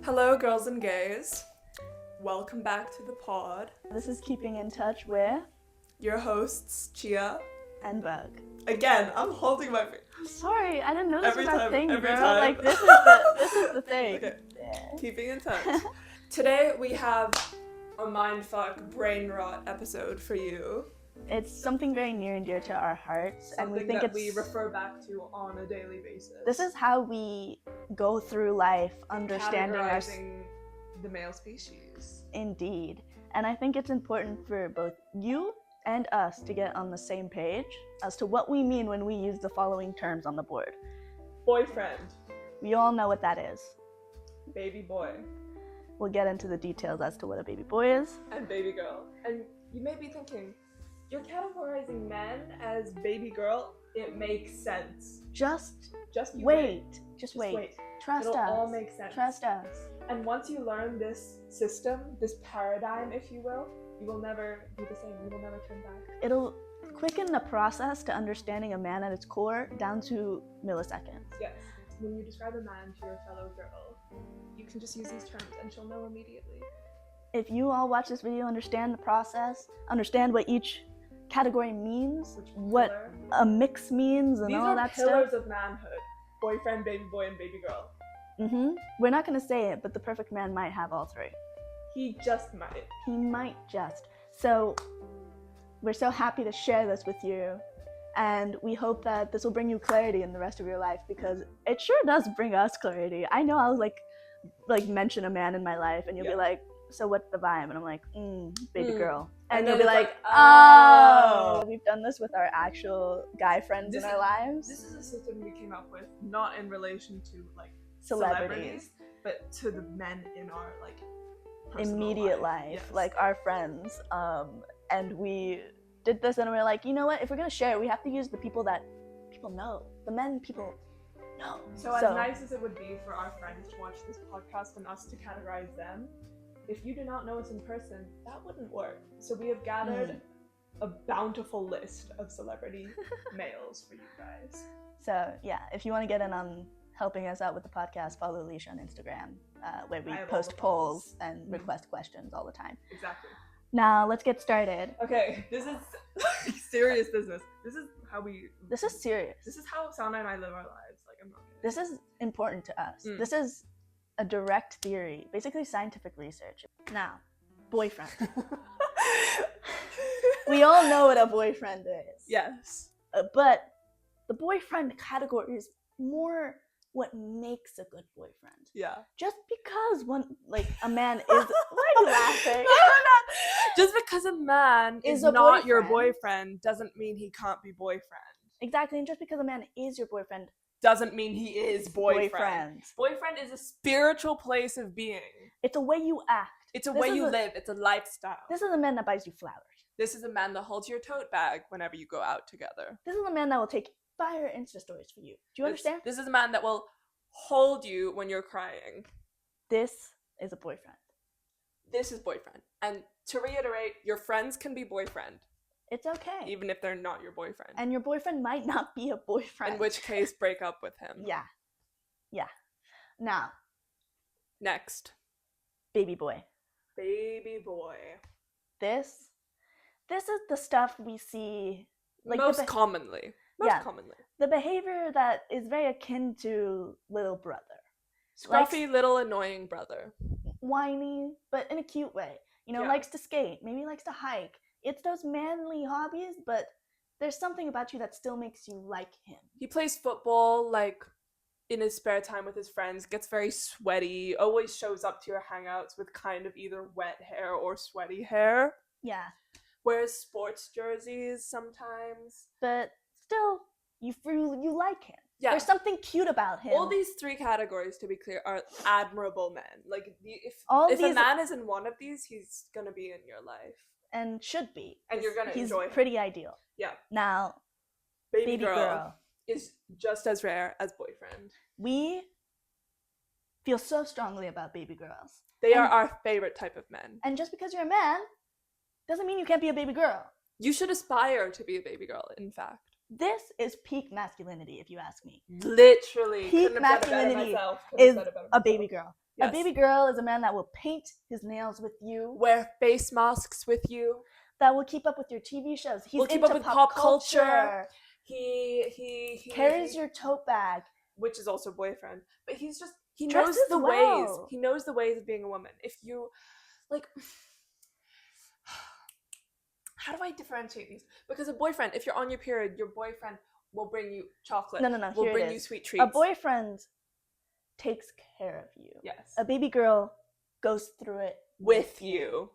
Hello, girls and gays. Welcome back to the pod. This is Keeping in Touch with Your hosts, Chia and Bug. Again, I'm holding my finger. Sorry, I didn't know this Every was our time, thing, every bro. time. Like this is the thing. Okay. Yeah. Keeping in touch. Today we have a mindfuck brain rot episode for you. It's something very near and dear to our hearts, and we think that we refer back to on a daily basis. This is how we go through life, understanding Categorizing the male species. Indeed. And I think it's important for both you and us to get on the same page as to what we mean when we use the following terms on the board. Boyfriend. We all know what that is. Baby boy. We'll get into the details as to what a baby boy is. And baby girl. And you may be thinking, you're categorizing men as baby girl? It makes sense. Just wait. Just wait. Trust It'll us. all make sense. Trust us. And once you learn this system, this paradigm, if you will never do the same. You will never turn back. It'll quicken the process to understanding a man at its core down to milliseconds. Yes. When you describe a man to your fellow girl, you can just use these terms and she'll know immediately. If you all watch this video, understand the process, understand what each category means, what a mix means, and all that stuff. These are pillars of manhood. Boyfriend, baby boy, and baby girl. We're not going to say it, but the perfect man might have all three. He just might. He might just. So we're so happy to share this with you, and we hope that this will bring you clarity in the rest of your life, because it sure does bring us clarity. I know I'll like mention a man in my life, and you'll be like, so what's the vibe? And I'm like, baby girl. And you'll be like, oh. We've done this with our actual guy friends in our lives. This is a system we came up with, not in relation to like celebrities, but to the men in our like immediate life, yes. Like our friends. And we did this, and we're like, you know what? If we're gonna share, we have to use the people that people know, the men people know. So as nice as it would be for our friends to watch this podcast and us to categorize them, if you do not know us in person, that wouldn't work. So we have gathered a bountiful list of celebrity males for you guys. So yeah, if you want to get in on helping us out with the podcast, follow Alicia on Instagram, where we post polls and request questions all the time. Exactly. Now let's get started. Okay, this is serious business. This is serious. This is how Sana and I live our lives. Like, I'm not kidding. This is important to us. This is a direct theory, basically scientific research. Now, boyfriend. We all know what a boyfriend is. Yes. But the boyfriend category is more what makes a good boyfriend. Yeah. Just because a man is... Why are you laughing? Just because a man is not boyfriend. Your boyfriend doesn't mean he can't be boyfriend. Exactly, and just because a man is your boyfriend doesn't mean he is boyfriend. Boyfriend is a spiritual place of being. It's a way you act. It's a way you live. It's a lifestyle. This is a man that buys you flowers. This is a man that holds your tote bag whenever you go out together. This is a man that will take fire Insta stories for you. Do you understand? This is a man that will hold you when you're crying. This is a boyfriend. This is boyfriend. And to reiterate, your friends can be boyfriend. It's okay. Even if they're not your boyfriend. And your boyfriend might not be a boyfriend. In which case, break up with him. Yeah. Now. Next. Baby boy. Baby boy. This is the stuff we see... Most commonly. The behavior that is very akin to little brother. Scruffy, little annoying brother. Whiny, but in a cute way. Likes to skate, maybe likes to hike. It's those manly hobbies, but there's something about you that still makes you like him. He plays football, in his spare time with his friends, gets very sweaty, always shows up to your hangouts with kind of either wet hair or sweaty hair. Yeah. Wears sports jerseys sometimes. But still, you like him. Yeah. There's something cute about him. All these three categories, to be clear, are admirable men. If a man is in one of these, he's going to be in your life. And should be. And you're going to enjoy him. He's pretty ideal. Yeah. Now, baby girl is just as rare as boyfriend. We feel so strongly about baby girls. They are our favorite type of men. And just because you're a man doesn't mean you can't be a baby girl. You should aspire to be a baby girl, in fact. This is peak masculinity, if you ask me. Literally. Peak masculinity is a baby girl. A baby girl is a man that will paint his nails with you, wear face masks with you, that will keep up with your TV shows. He's will keep into up with pop culture. He carries your tote bag, which is also boyfriend, but he Dresses knows the ways. well. He knows the ways of being a woman. If you like, how do I differentiate these? Because a boyfriend, if you're on your period, your boyfriend will bring you chocolate. No. Will bring you sweet treats. A boyfriend takes care of you. Yes. A baby girl goes through it with you.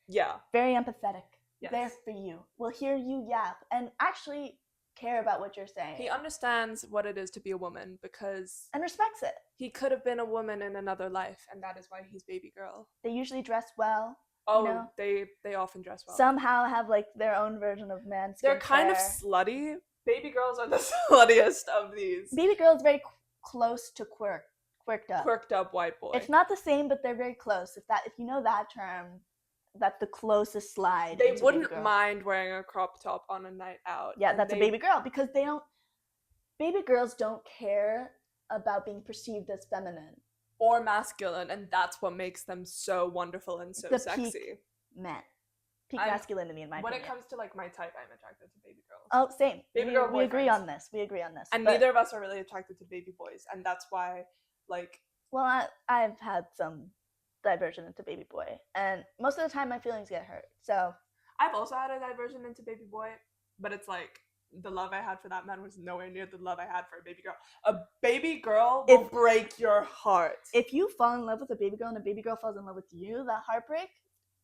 Yeah. Very empathetic. Yes. There for you. Will hear you yap and actually care about what you're saying. He understands what it is to be a woman and respects it. He could have been a woman in another life, and that is why he's baby girl. They usually dress well. Oh, you know? they often dress well. Somehow have like their own version of man skincare. They're kind of slutty. Baby girls are the sluttiest of these. Baby girl's very close to quirked up. Quirked up white boy. It's not the same, but they're very close. If you know that term, that's the closest slide. They wouldn't mind wearing a crop top on a night out. Yeah, that's a baby girl because they don't. Baby girls don't care about being perceived as feminine or masculine, and that's what makes them so wonderful and so sexy. Peak men. Peak masculinity in my opinion. When it comes to like my type, I'm attracted to baby girls. Oh, same. Baby girl boyfriends. We agree on this. And neither of us are really attracted to baby boys, and that's why, like. Well, I've had some diversion into baby boy, and most of the time my feelings get hurt. So I've also had a diversion into baby boy, but it's like the love I had for that man was nowhere near the love I had for a baby girl. A baby girl will break your heart. If you fall in love with a baby girl and a baby girl falls in love with you, that heartbreak,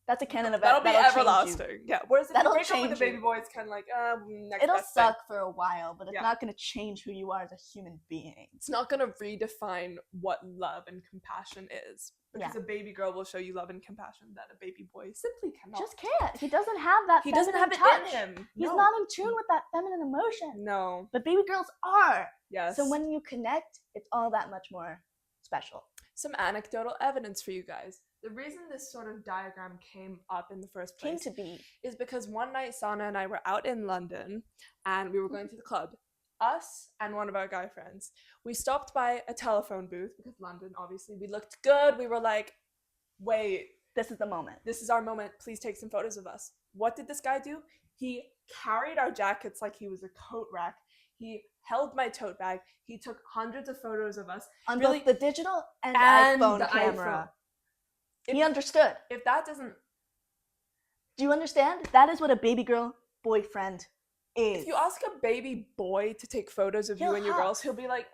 that's a canon event. That'll be everlasting. Yeah. Whereas if you break up with a baby boy, it's kind of like, next it'll best suck thing. for a while, but it's not going to change who you are as a human being. It's not going to redefine what love and compassion is. Because a baby girl will show you love and compassion that a baby boy simply cannot. Just can't. He doesn't have that. He doesn't have it touch. in him. He's not in tune with that feminine emotion. No. But baby girls are. Yes. So when you connect, it's all that much more special. Some anecdotal evidence for you guys. The reason this sort of diagram came up in the first place is because one night Sana and I were out in London and we were going to the club. Us and one of our guy friends. We stopped by a telephone booth because London, obviously, we looked good. We were like, wait. This is the moment. This is our moment. Please take some photos of us. What did this guy do? He carried our jackets like he was a coat rack. He held my tote bag. He took hundreds of photos of us. On both the digital and iPhone camera. He understood. If that doesn't... Do you understand? That is what a baby girl boyfriend is. If you ask a baby boy to take photos of you and your girls, he'll be like,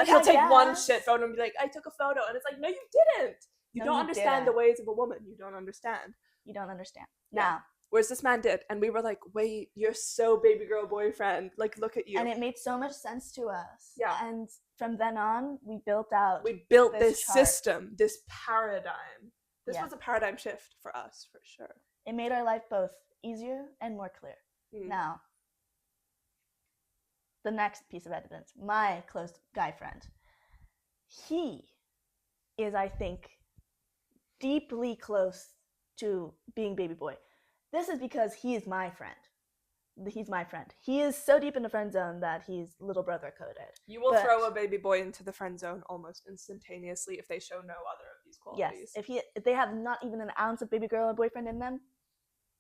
he'll take one shit photo and be like, I took a photo. And it's like, no, you didn't. You don't understand the ways of a woman. You don't understand. You don't understand. Yeah. Now. Whereas this man did. And we were like, wait, you're so baby girl boyfriend. Like, look at you. And it made so much sense to us. Yeah. And from then on, we built this system, this paradigm. This was a paradigm shift for us, for sure. It made our life both easier and more clear. Now, the next piece of evidence, my close guy friend, he is, I think, deeply close to being baby boy. This is because he is my friend. He's my friend. He is so deep in the friend zone that he's little brother coded. You will throw a baby boy into the friend zone almost instantaneously if they show no other of these qualities. Yes, if they have not even an ounce of baby girl or boyfriend in them,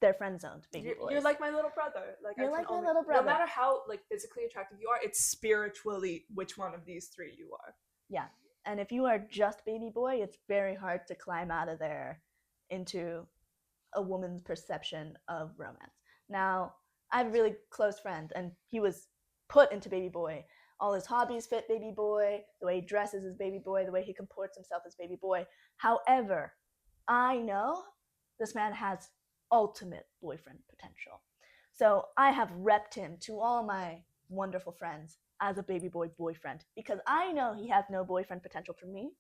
they're friend zoned baby boys. You're like my little brother. Like you're like my little brother. No matter how physically attractive you are, it's spiritually which one of these three you are. Yeah, and if you are just baby boy, it's very hard to climb out of there into a woman's perception of romance. Now, I have a really close friend, and he was put into baby boy. All his hobbies fit baby boy, the way he dresses is baby boy, the way he comports himself is baby boy. However, I know this man has ultimate boyfriend potential. So I have repped him to all my wonderful friends as a baby boy boyfriend because I know he has no boyfriend potential for me,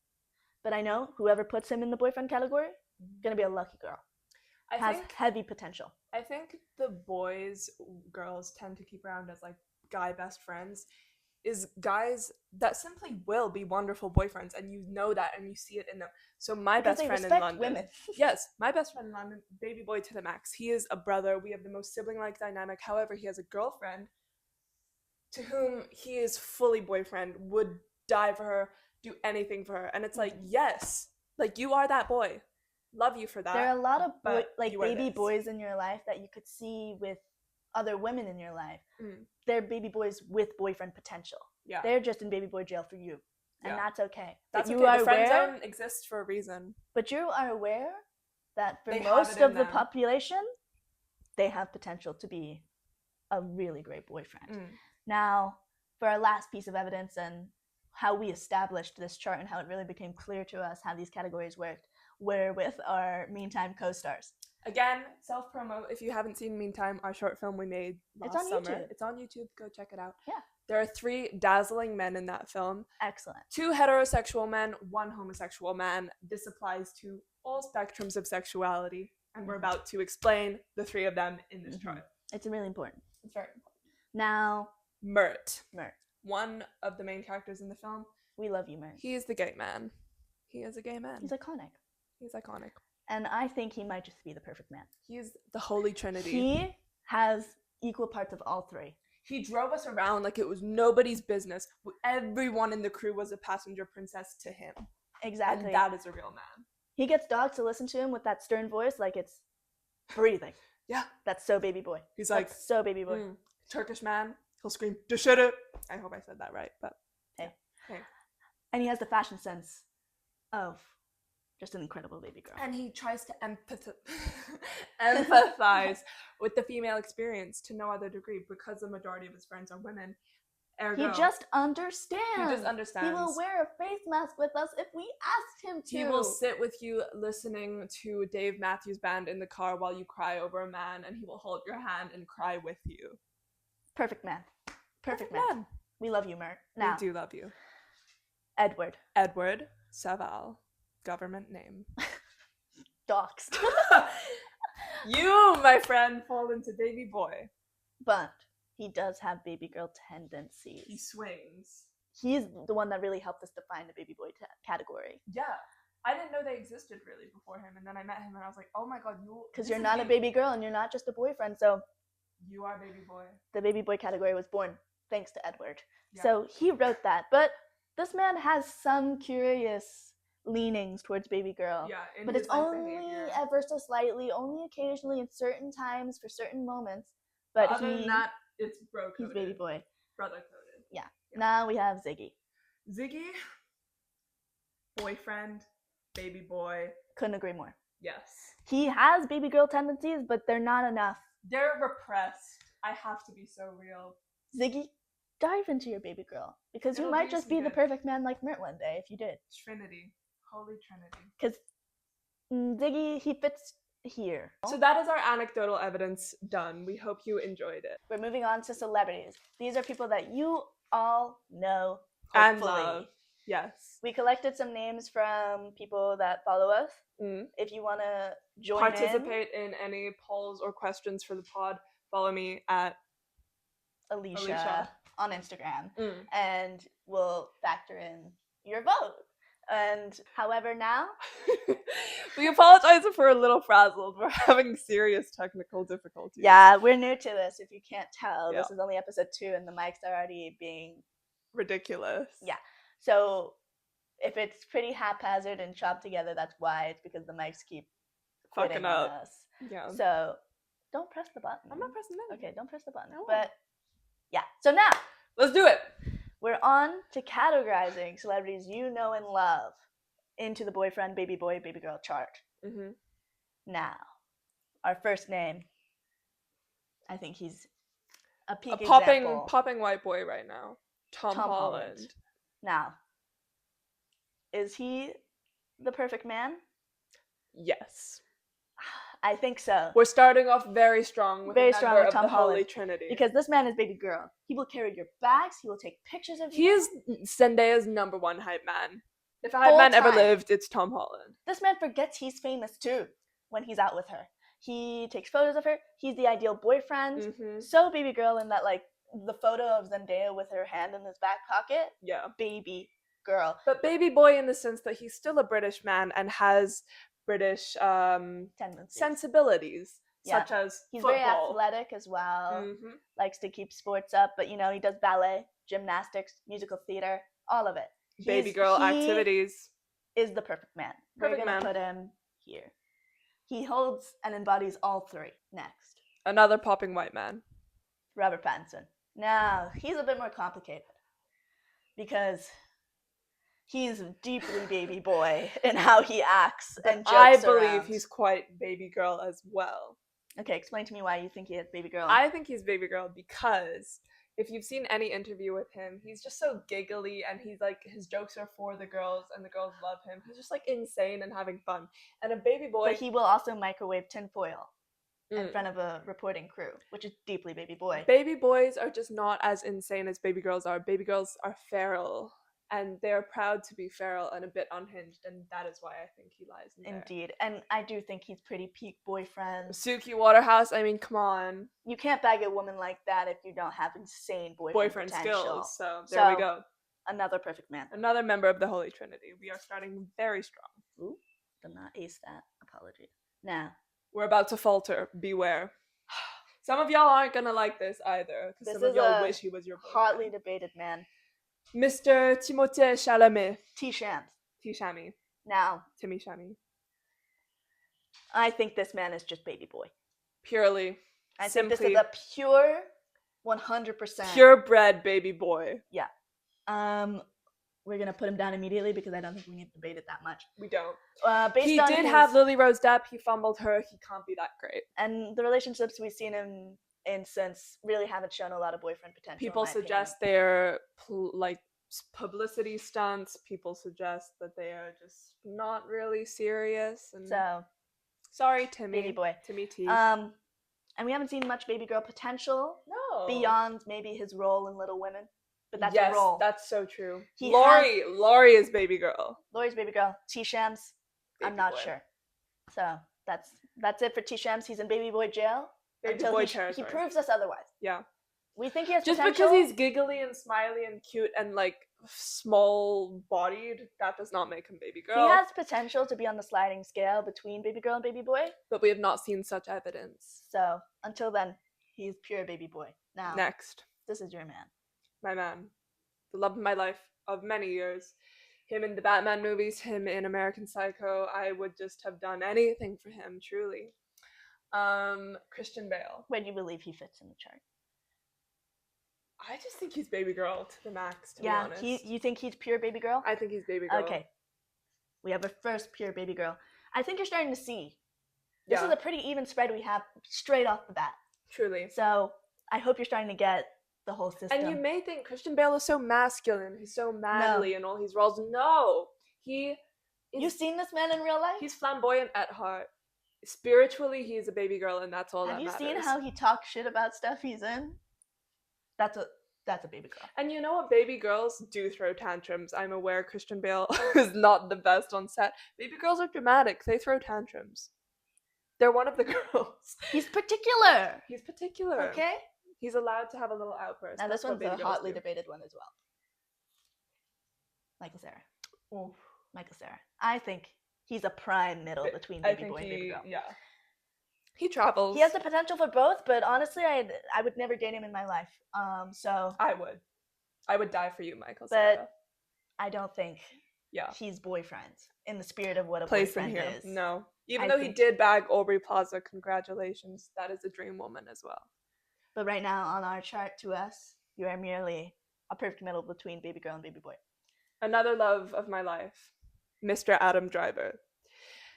but I know whoever puts him in the boyfriend category is going to be a lucky girl. Has heavy potential. I think the girls tend to keep around as like guy best friends is guys that simply will be wonderful boyfriends, and you know that and you see it in them. So my best friend in London, women. Yes, my best friend in London, baby boy to the max. He is a brother. We have the most sibling-like dynamic. However, he has a girlfriend to whom he is fully boyfriend, would die for her, do anything for her. And it's like, yes, like you are that boy. Love you for that. There are a lot of you baby boys in your life that you could see with other women in your life. They're baby boys with boyfriend potential. Yeah. They're just in baby boy jail for you. And that's okay. That's okay. The friend zone exists for a reason. But you are aware that for most of the population, they have potential to be a really great boyfriend. Now, for our last piece of evidence and how we established this chart and how it really became clear to us how these categories worked, we're with our Meantime co-stars. Again, self-promo. If you haven't seen Meantime, our short film we made last summer. YouTube. It's on YouTube. Go check it out. Yeah. There are 3 dazzling men in that film. Excellent. 2 heterosexual men, 1 homosexual man. This applies to all spectrums of sexuality. And we're about to explain the 3 of them in this chart. It's really important. It's very important. Now, Mert. One of the main characters in the film. We love you, Mert. He is the gay man. He is a gay man. He's iconic. He's iconic. And I think he might just be the perfect man. He's the Holy Trinity. He has equal parts of all 3. He drove us around like it was nobody's business. Everyone in the crew was a passenger princess to him. Exactly. And that is a real man. He gets dogs to listen to him with that stern voice like it's breathing. Yeah. That's so baby boy. He's like, so baby boy. Turkish man. He'll scream, "Dışarı." I hope I said that right, but hey. And he has the fashion sense of just an incredible baby girl. And he tries to empathize with the female experience to no other degree because the majority of his friends are women. Ergo, he just understands. He just understands. He will wear a face mask with us if we asked him to. He will sit with you listening to Dave Matthews Band in the car while you cry over a man, and he will hold your hand and cry with you. Perfect man. Perfect man. We love you, Mert. Now, we do love you. Edward Saval. Government name. Doxed. You, my friend, fall into baby boy. But he does have baby girl tendencies. He swings. He's the one that really helped us define the baby boy category. Yeah. I didn't know they existed really before him, and then I met him and I was like, oh my god, you... Because you're not a baby girl and you're not just a boyfriend, so... You are baby boy. The baby boy category was born thanks to Edward. Yeah. So he wrote that. But this man has some curious leanings towards baby girl. Yeah, but it's only ever so slightly, only occasionally in certain times for certain moments. But other than that, it's bro-coded. He's baby boy. Brother-coded. Yeah. Now we have Ziggy. Ziggy, boyfriend, baby boy. Couldn't agree more. Yes. He has baby girl tendencies, but they're not enough. They're repressed. I have to be so real. Ziggy, dive into your baby girl. Because you might just be the perfect man like Mert one day if you did. Trinity. Holy Trinity. Because Ziggy, he fits here. So that is our anecdotal evidence done. We hope you enjoyed it. We're moving on to celebrities. These are people that you all know, hopefully. And love. Yes. We collected some names from people that follow us. If you want to participate in any polls or questions for the pod, follow me at Alicia on Instagram. And we'll factor in your vote. And however now... We apologize if we're a little frazzled. We're having serious technical difficulties. Yeah, we're new to this, if you can't tell. Yeah. This is only episode 2 and the mics are already being... ridiculous. Yeah. So if it's pretty haphazard and chopped together, that's why. It's because the mics keep fucking up. Us. Yeah. So don't press the button. I'm not pressing it. Okay, don't press the button. No. But yeah. So now let's do it. We're on to categorizing celebrities you know and love into the boyfriend, baby boy, baby girl chart. Now, our first name, I think he's a peak example. Popping white boy right now. Tom Holland. Now, is he the perfect man? Yes. I think so. We're starting off very strong with Tom Holland. Holy Trinity. Because this man is baby girl. He will carry your bags. He will take pictures of you. He is Zendaya's #1 hype man. If a hype man ever lived, it's Tom Holland. This man forgets he's famous too when he's out with her. He takes photos of her. He's the ideal boyfriend. So baby girl in that, like, the photo of Zendaya with her hand in his back pocket. Yeah. Baby girl. But baby boy in the sense that he's still a British man and has British sensibilities, such as he's football. Very athletic as well. Likes to keep sports up, but you know, he does ballet, gymnastics, musical theater, all of it. baby girl he activities. Is the perfect man. Perfect We're gonna man. put him here. He holds and embodies all three. Next, Another popping white man. Robert Pattinson. Now, he's a bit more complicated because he's deeply baby boy in how he acts But and jokes I believe around. he's quite baby girl as well. Okay, explain to me why you think he is baby girl. I think he's baby girl because if you've seen any interview with him, he's just so giggly and he's like, his jokes are for the girls and the girls love him. He's just like insane and having fun. And a baby boy. But he will also microwave tinfoil in front of a reporting crew, which is deeply baby boy. Baby boys are just not as insane as baby girls are. Baby girls are feral. And they're proud to be feral and a bit unhinged, and that is why I think he lies in there. Indeed, and I do think he's pretty peak boyfriend. Suki Waterhouse, I mean, come on. You can't bag a woman like that if you don't have insane boyfriend potential. Skills, so there we go. Another perfect man. Another member of the Holy Trinity. We are starting very strong. Ooh, did not ace that. Apologies. Now. We're about to falter. Beware. Some of y'all aren't gonna like this either, because some of y'all wish he was your boyfriend. Hotly debated man. Mr. Timothée Chalamet. T-Shams. T-Shammy. Now. Timmy Shammy. I think this man is just baby boy. Purely. I think this is a pure 100%. Purebred baby boy. Yeah. We're gonna put him down immediately because I don't think we need to debate it that much. We don't. He did have Lily Rose Depp. He fumbled her. He can't be that great. And the relationships we've seen him in since really haven't shown a lot of boyfriend potential. People suggest they're like publicity stunts. People suggest that they are just not really serious. And so, sorry, Timmy. Baby boy. Timmy T. And we haven't seen much baby girl potential. No. Beyond maybe his role in Little Women. But that's a role. That's so true. Laurie is baby girl. Laurie's baby girl. T-Shams, I'm not sure. So that's it for T-Shams. He's in baby boy jail until he proves us otherwise. Yeah. We think he has just potential. Because he's giggly and smiley and cute and like small bodied, that does not make him baby girl. He has potential to be on the sliding scale between baby girl and baby boy. But we have not seen such evidence. So until then, he's pure baby boy. Now, next, this is your man. My man, the love of my life of many years. Him in the Batman movies, him in American Psycho. I would just have done anything for him, truly. Christian Bale. Where do you believe he fits in the chart? I just think he's baby girl to the max, to be honest. You think he's pure baby girl? I think he's baby girl. Okay. We have a first pure baby girl. I think you're starting to see. This is a pretty even spread we have straight off the bat. Truly. So I hope you're starting to get the whole system. And you may think Christian Bale is so masculine, he's so manly in all his roles. No, You've seen this man in real life? He's flamboyant at heart. Spiritually, he's a baby girl, and that's all that matters. Have you seen how he talks shit about stuff he's in? That's a baby girl. And you know what? Baby girls do throw tantrums. I'm aware Christian Bale is not the best on set. Baby girls are dramatic. They throw tantrums. They're one of the girls. He's particular. Okay? He's allowed to have a little outburst. Now this one's a hotly debated one as well. Michael Cera. Oof. Michael Cera. I think he's a prime middle between baby boy and baby girl. Yeah. He travels. He has the potential for both, but honestly, I would never date him in my life. So I would die for you, Michael Cera. But I don't think he's boyfriend in the spirit of what a boyfriend is. No. Even though he did bag Aubrey Plaza, congratulations. That is a dream woman as well. But right now, on our chart to us, you are merely a perfect middle between baby girl and baby boy. Another love of my life, Mr. Adam Driver.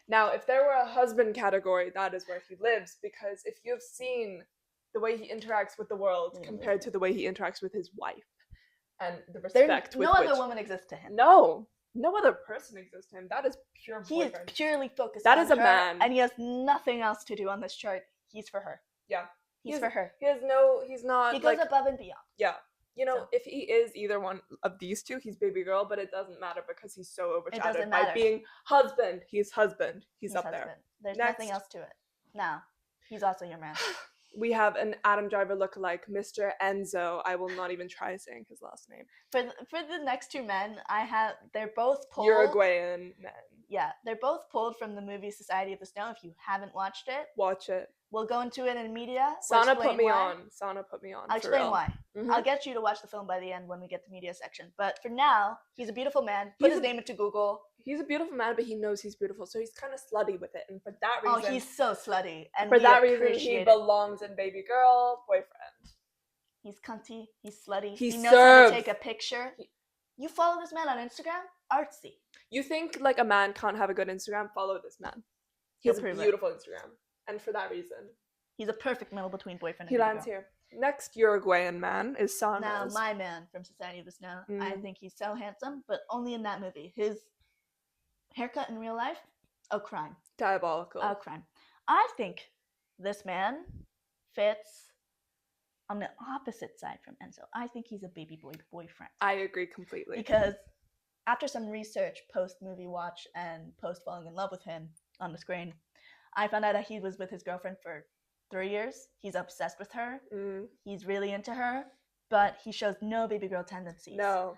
Now, if there were a husband category, that is where he lives, because if you've seen the way he interacts with the world compared to the way he interacts with his wife, and the respect with no other woman exists to him. No other person exists to him. That is pure boyfriend. He is purely focused on her. That is a man. And he has nothing else to do on this chart. He's for her. Yeah. He's for her. He's not. He goes above and beyond. Yeah. If he is either one of these two, he's baby girl, but it doesn't matter because he's so overshadowed by being husband. He's husband. He's up there. There's nothing else to it. Now, he's also your man. We have an Adam Driver lookalike, Mr. Enzo. I will not even try saying his last name. For the next two men, they're both Pole. Uruguayan men. Yeah, they're both pulled from the movie Society of the Snow. If you haven't watched it, Watch it. we'll go into it in media. Sana put me on. I'll explain why. Mm-hmm. I'll get you to watch the film by the end when we get to media section. But for now, he's a beautiful man. Put his name into Google. He's a beautiful man, but he knows he's beautiful, so he's kind of slutty with it. And for that reason... Oh, he's so slutty. And for that reason, he belongs in baby girl, boyfriend. He's cunty. He's slutty. He knows how to take a picture. You follow this man on Instagram? Artsy. You think like a man can't have a good Instagram? Follow this man. He has a beautiful Instagram. And for that reason... he's a perfect middle between boyfriend and he lands here. Next Uruguayan man is Sana. Now, my man from Society of the Snow. I think he's so handsome, but only in that movie. His haircut in real life, a crime. Diabolical. A crime. I think this man fits on the opposite side from Enzo. I think he's a baby boy boyfriend. I agree completely. Because after some research, post-movie watch, and post-falling in love with him on the screen, I found out that he was with his girlfriend for 3 years. He's obsessed with her. He's really into her, but he shows no baby girl tendencies. No.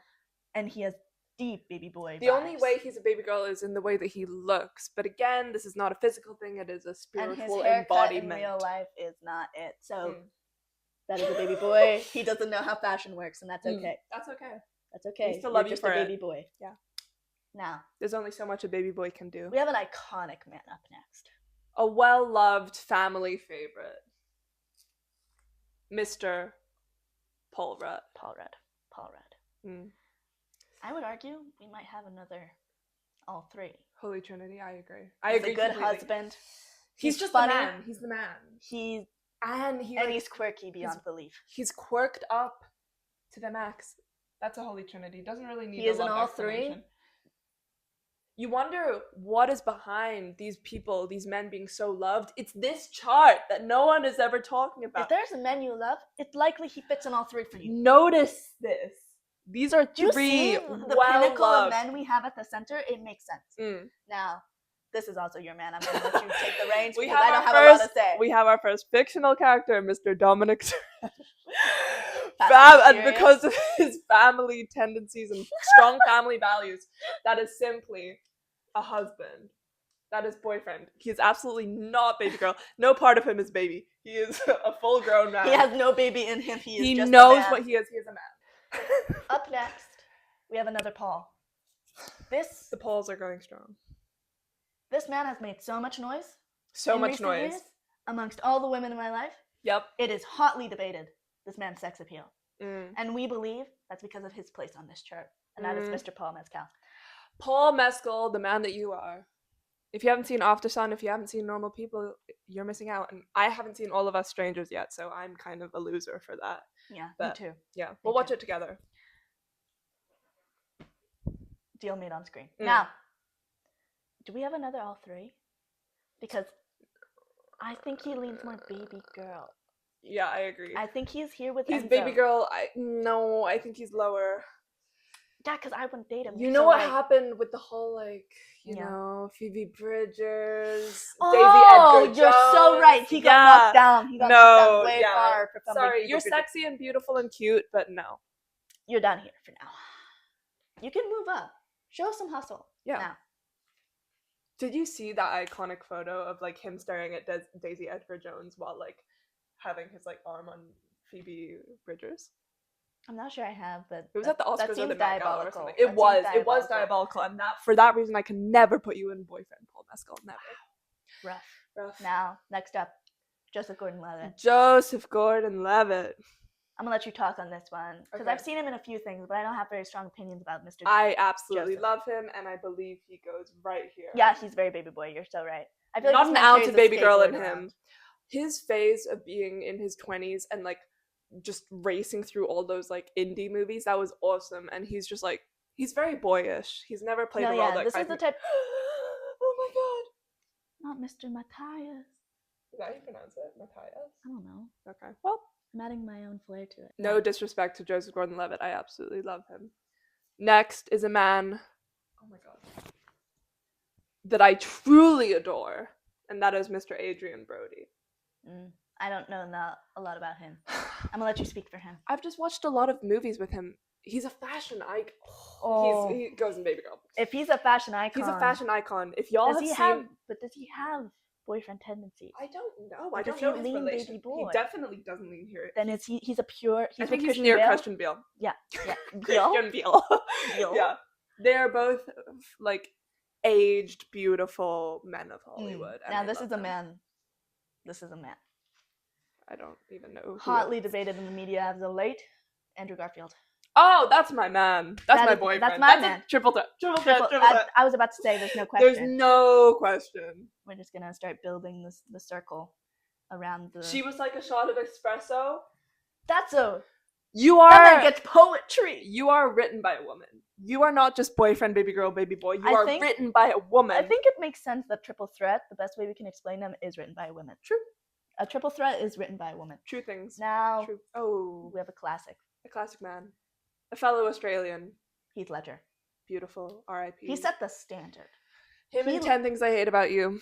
And he has deep baby boy The only way he's a baby girl is in the way that he looks. But again, this is not a physical thing. It is a spiritual embodiment. And his haircut in real life is not it. So that is a baby boy. He doesn't know how fashion works, and that's okay. That's okay. That's okay. We still love you for a baby boy. Yeah. Now. There's only so much a baby boy can do. We have an iconic man up next. A well-loved family favorite. Mr. Paul Rudd. Paul Rudd. I would argue we might have another all three. Holy Trinity, I agree. He's a good husband. He's just funny. the man. He's the man. He's quirky beyond belief. He's quirked up to the max. That's a Holy Trinity. Doesn't really need. He is in all three. You wonder what is behind these people, these men being so loved. It's this chart that no one is ever talking about. If there's a man you love, it's likely he fits in all three for you. Notice this. These are three the pinnacle of men we have at the center. It makes sense. Now, this is also your man. I'm going to let you take the reins because I don't have a lot to say. We have our first fictional character, Mr. Dominic and because of his family tendencies and strong family values, that is simply a husband. That is boyfriend. He is absolutely not baby girl. No part of him is baby. He is a full-grown man. He has no baby in him. He just knows what he is. He is a man. Up next, we have another Paul. The Pauls are going strong. This man has made so much noise. So much noise. Years, amongst all the women in my life. Yep. It is hotly debated, this man's sex appeal. And we believe that's because of his place on this chart. And that is Mr. Paul Mescal. Paul Mescal, the man that you are. If you haven't seen After Sun, if you haven't seen Normal People, you're missing out. And I haven't seen All of Us Strangers yet, so I'm kind of a loser for that. Yeah, me too. Yeah, we'll watch it together. Deal made on screen. Now, do we have another all three? Because I think he leans more baby girl. Yeah, I agree. I think he's here with He's Enzo. baby girl. I think he's lower. Yeah, because I wouldn't date him. You know what happened with the whole, you know, Phoebe Bridgers, Daisy Edgar Jones. You're so right. He got knocked down. He got knocked down way far. Sorry, you're sexy and beautiful and cute, but no. You're done here for now. You can move up. Show some hustle. Yeah. Now. Did you see that iconic photo of him staring at Daisy Edgar Jones while having his arm on Phoebe Bridgers? I'm not sure I have, but it was at the Oscars or the Met Gala or something. It was diabolical, and for that reason, I can never put you in boyfriend Paul Mescal. Never. Rough. Now, next up, Joseph Gordon-Levitt. I'm gonna let you talk on this one because I've seen him in a few things, but I don't have very strong opinions about Mr. I absolutely love him, and I believe he goes right here. Yeah, he's very baby boy. You're so right. I feel not an ounce of baby girl in him. His phase of being in his 20s and just racing through all those indie movies, that was awesome. And he's just he's very boyish. He's never played a role that this is the type. Oh my god! Not Mr. Matthias. Is that how you pronounce it? Matthias? I don't know. Okay. Well, I'm adding my own flair to it. No disrespect to Joseph Gordon-Levitt. I absolutely love him. Next is a man, oh my god, that I truly adore, and that is Mr. Adrian Brody. I don't know a lot about him. I'm gonna let you speak for him. I've just watched a lot of movies with him. He's a fashion icon. Oh. He goes in baby girl. If he's a fashion icon, He's a fashion icon. If y'all does have he seen, does he have boyfriend tendencies? I don't know. Or I does don't he know his lean relation. baby boy? He definitely doesn't lean here. Then he's a pure. I He's think a he's near Bale? Christian Bale. Yeah. Bale? Christian Bale. Bale? Yeah, they're both like aged, beautiful men of Hollywood. And Now I this love is a them. man. This is a man. I don't even know. Who Hotly it is. debated in the media as the late Andrew Garfield. Oh, that's my man. That's my boyfriend. That's my man. A triple threat. Triple threat. I was about to say there's no question. There's no question. We're just gonna start building the circle around the. She was like a shot of espresso. That's a. You are. That man gets poetry. You are written by a woman. You are not just boyfriend, baby girl, baby boy. You are written by a woman. I think it makes sense that triple threat, the best way we can explain them, is written by a woman. True. A triple threat is written by a woman. True things. Now. True. Oh. We have a classic. A classic man. A fellow Australian. Heath Ledger. Beautiful. R.I.P. He set the standard. Him and 10 Things I Hate About You.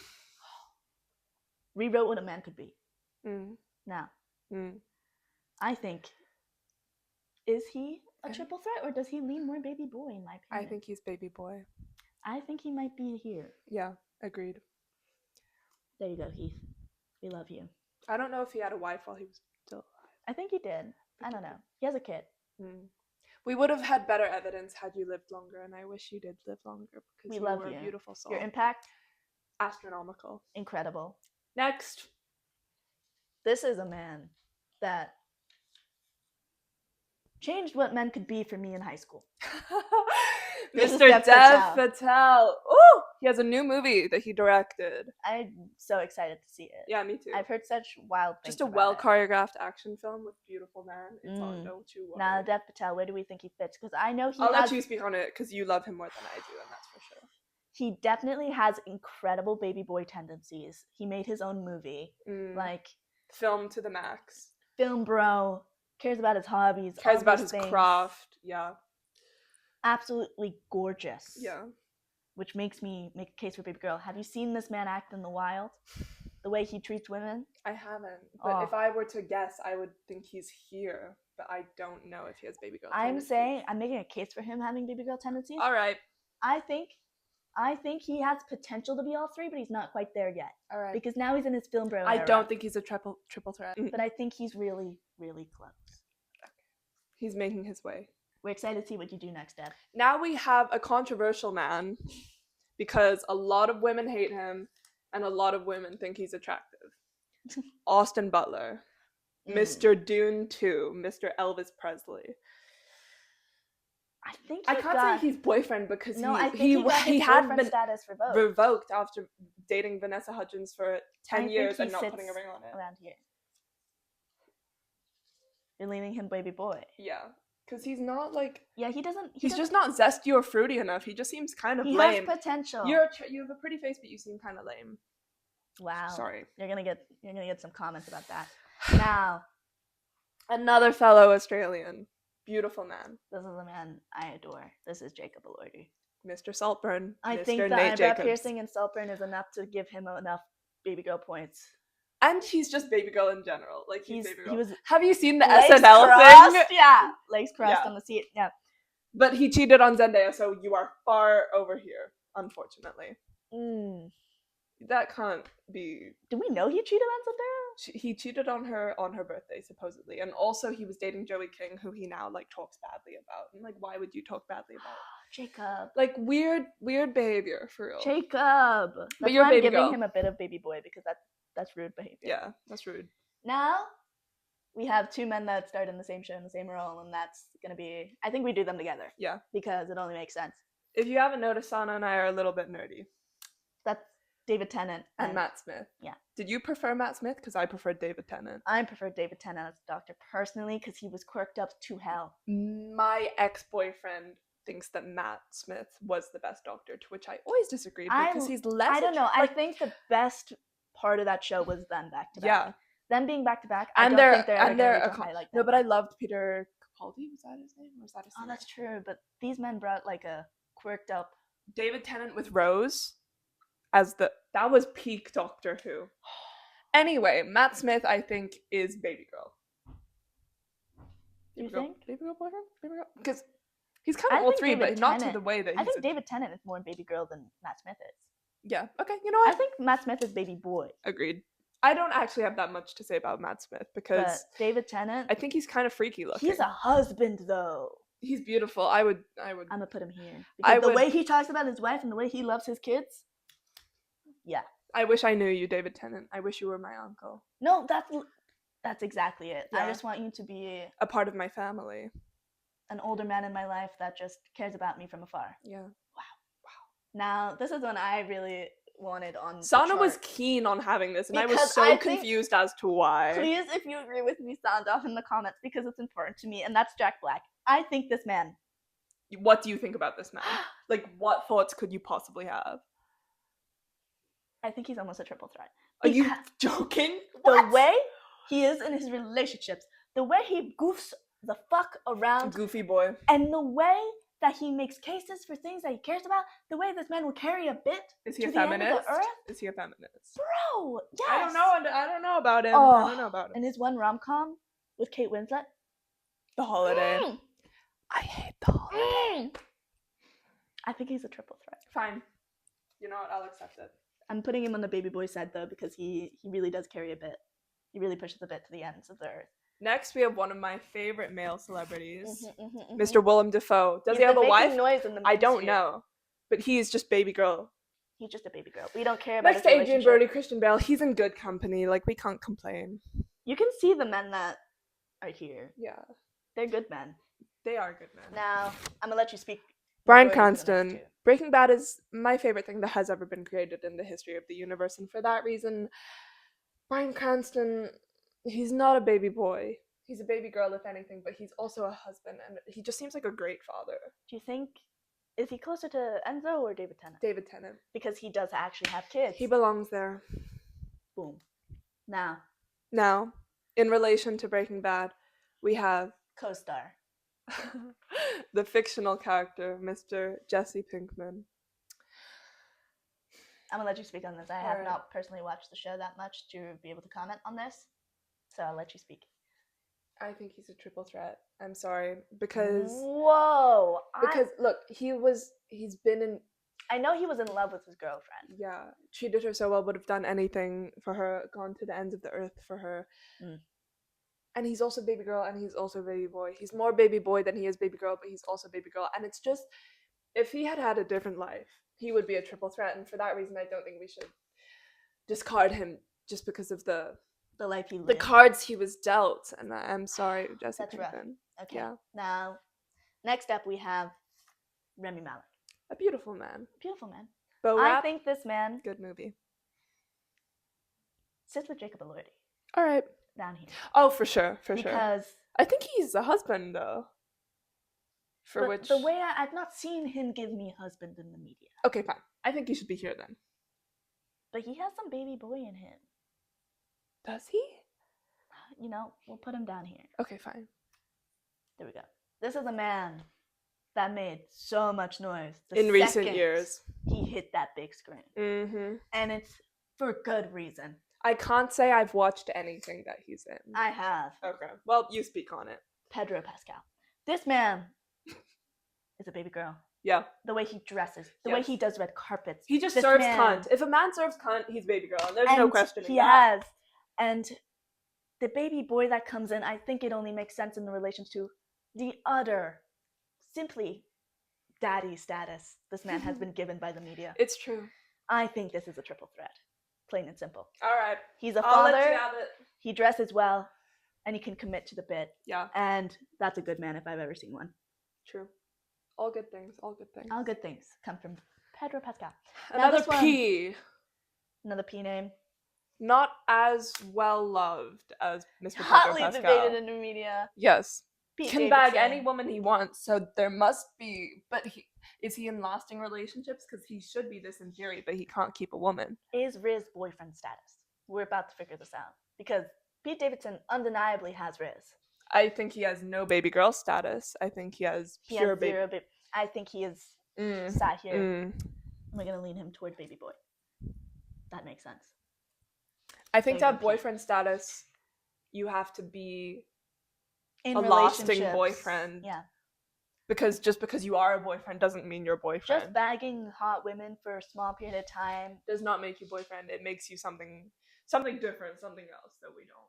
Rewrote what a man could be. Now, I think, is he a triple threat or does he lean more baby boy in my opinion? I think he's baby boy. I think he might be here. Yeah, agreed. There you go, Heath. We love you. I don't know if he had a wife while he was still alive. I think he did. I don't know. He has a kid. We would have had better evidence had you lived longer, and I wish you did live longer because we you love were you. A beautiful soul. Your impact? Astronomical. Incredible. Next. This is a man that changed what men could be for me in high school. Mr. Dev Patel. Ooh, he has a new movie that he directed. I'm so excited to see it. Yeah, me too. I've heard such wild things. Just a well-choreographed action film with beautiful man. It's on, don't you worry. Now, Dev Patel, where do we think he fits? Because I know I'll let you speak on it because you love him more than I do, and that's for sure. He definitely has incredible baby boy tendencies. He made his own movie. Like... Film to the max. Film bro. Cares about his hobbies. Cares about his craft. Yeah. Absolutely gorgeous. Yeah. Which makes me make a case for baby girl. Have you seen this man act in the wild? The way he treats women? I haven't. But if I were to guess, I would think he's here. But I don't know if he has baby girl tendencies. I'm making a case for him having baby girl tendencies. All right. I think he has potential to be all three, but he's not quite there yet. All right. Because now he's in his film bro era. I don't think he's a triple threat. But I think he's really, really close. Okay. He's making his way. We're excited to see what you do next, Deb. Now we have a controversial man because a lot of women hate him and a lot of women think he's attractive. Austin Butler. Mr. Dune 2. Mr. Elvis Presley. I can't say he's boyfriend because he had been status revoked after dating Vanessa Hudgens for 10 years and not putting a ring on it. Around here. You're leaning him baby boy. Yeah. Because he's not like... Yeah, he doesn't... He's just not zesty or fruity enough. He just seems kind of lame. He has potential. You have a pretty face, but you seem kind of lame. Wow. Sorry. You're gonna get some comments about that. Now, another fellow Australian. Beautiful man. This is a man I adore. This is Jacob Elordi. Mr. Saltburn. I think the eyebrow piercing in Saltburn is enough to give him enough baby girl points. And he's just baby girl in general. Like he's baby girl. He have you seen the legs SNL crossed? thing? Yeah, legs crossed on the seat. Yeah. But he cheated on Zendaya, so you are far over here, unfortunately. That can't be. Do we know he cheated on Zendaya? He cheated on her birthday, supposedly, and also he was dating Joey King, who he now like talks badly about. And like, why would you talk badly about? Jacob. Like weird behavior for real. Jacob. But you're giving him a bit of baby boy because that's rude behavior. Yeah, that's rude. Now we have two men that start in the same show in the same role, and that's gonna be. I think we do them together. Yeah. Because it only makes sense. If you haven't noticed, Sana and I are a little bit nerdy. That's David Tennant and Matt Smith. Yeah. Did you prefer Matt Smith? Because I preferred David Tennant. I preferred David Tennant as a doctor personally because he was quirked up to hell. My ex-boyfriend thinks that Matt Smith was the best doctor, to which I always disagreed because he's less. I don't know. I think the best part of that show was them back to back. Yeah. Them being back to back. I don't think they're like no, but I loved Peter Capaldi. Was that his name? Or was that his name? Oh, that's true. But these men brought like a quirked up. David Tennant with Rose as that was peak Doctor Who. Anyway, Matt Smith I think is baby girl. Do you think? Baby girl boyfriend? Baby girl? Because he's kind I of all think three, David but not to Tennant- the way that he's I think David Tennant is more baby girl than Matt Smith is. Yeah, okay, you know what? I think Matt Smith is baby boy. Agreed. I don't actually have that much to say about Matt Smith because But David Tennant, I think he's kind of freaky looking. he's a husband though. He's beautiful. I would. I'm gonna put him here I because the would- way he talks about his wife and the way he loves his kids. Yeah. I wish I knew you, David Tennant. I wish you were my uncle. No, that's exactly it. I Yeah. just want you to be A part of my family. an older man in my life that just cares about me from afar. Yeah. Now, this is one I really wanted on. Sana was keen on having this, and I was Because so I think- confused as to why. Please, if you agree with me, sound off in the comments because it's important to me, and that's Jack Black. I think this man. What do you think about this man? Like, what thoughts could you possibly have? I think he's almost a triple threat. Are you Because joking? The What? way he is in his relationships, the way he goofs the fuck around, Goofy boy. and the way that he makes cases for things that he cares about, the way this man will carry a bit Is he to a the end of feminist? the earth. Is he a feminist? Bro, yes. I don't know. I don't know about him. Oh, I don't know about him. And his one rom-com with Kate Winslet. The Holiday. Mm, I hate The Holiday. mm. I think he's a triple threat. Fine. You know what? I'll accept it. I'm putting him on the baby boy side though because he really does carry a bit. He really pushes a bit to the ends of the earth. Next, we have one of my favorite male celebrities, Mhm. Mr. Willem Dafoe. Does He's he have a been making wife? noise in the I don't sphere. know, but he's just baby girl. He's just a baby girl. We don't care about Next his to Adrian relationship. Brody, Christian Bale. He's in good company. Like, we can't complain. You can see the men that are here. Yeah, They're good men. they are good men. Now, I'm gonna let you speak. Bryan before you do the next Cranston. two. Breaking Bad is my favorite thing that has ever been created in the history of the universe, and for that reason, Bryan Cranston, he's not a baby boy. He's a baby girl, if anything, but he's also a husband, and he just seems like a great father. Do you think is he closer to Enzo or David Tennant? David Tennant. Because he does actually have kids. He belongs there. Boom. Now, Now, in relation to Breaking Bad, we have co-star. the fictional character, Mr. Jesse Pinkman. I'm gonna let you speak on this. I have Alright. not personally watched the show that much to be able to comment on this, so I'll let you speak. I think he's a triple threat. I'm sorry, because Whoa! look, he's been in, I know he was in love with his girlfriend. yeah, treated her so well, would have done anything for her, gone to the ends of the earth for her. Mm. And he's also baby girl, and he's also baby boy. He's more baby boy than he is baby girl, but he's also baby girl. And it's just, if he had had a different life, he would be a triple threat. And for that reason, I don't think we should discard him just because of the life he lived. the cards he was dealt. And I'm sorry, Jesse That's rough. Pinkman. Okay. Yeah. Now, next up we have Remy Malek. A beautiful man. Beautiful man. Bo I Rap, think this man good movie. sits with Jacob Elordi All right. down here Oh, for sure, for sure. because I think he's a husband, though. For which... the way I've not seen him give me husband in the media, Okay, fine. I think he should be here then. but he has some baby boy in him. Does he? You know, we'll put him down here. Okay, fine. There we go. This is a man that made so much noise In recent second years. he hit that big screen, Mm-hmm. and it's for good reason. I can't say I've watched anything that he's in. I have Okay. Well, you speak on it. Pedro Pascal. This man is a baby girl. Yeah. The way he dresses, the way Yes. he does red carpets. He just This serves man- cunt. If a man serves cunt, he's baby girl. And there's no And questioning he that. has. And the baby boy that comes in, I think it only makes sense in the relation to the utter, simply daddy status this man has been given by the media. It's true. I think this is a triple threat. Plain and simple. All right. He's a I'll let father, you have it. he dresses well, and he can commit to the bit. Yeah, And that's a good man if I've ever seen one. true. All good things. All good things. All good things come from Pedro Pascal. Now Another this one- P. Another P name. Not as well loved as Mr. Pedro Hotly Pascal. debated in the media. Yes. Pete Can bag Davidson. any woman he wants, so there must be. But is he in lasting relationships? Because he should be this in theory, but he can't keep a woman. Is Riz boyfriend status? We're about to figure this out. Because Pete Davidson undeniably has Riz. I think he has no baby girl status. I think he has He pure has baby. zero baby. I think he is Mm, sat here. mm. And we're going to lean him toward baby boy. That makes sense. I think to Baby have boyfriend status, you have to be In a lasting relationships, boyfriend. Yeah. Because just because you are a boyfriend doesn't mean you're boyfriend. Just bagging hot women for a small period of time does not make you boyfriend. It makes you something different, something else that we don't.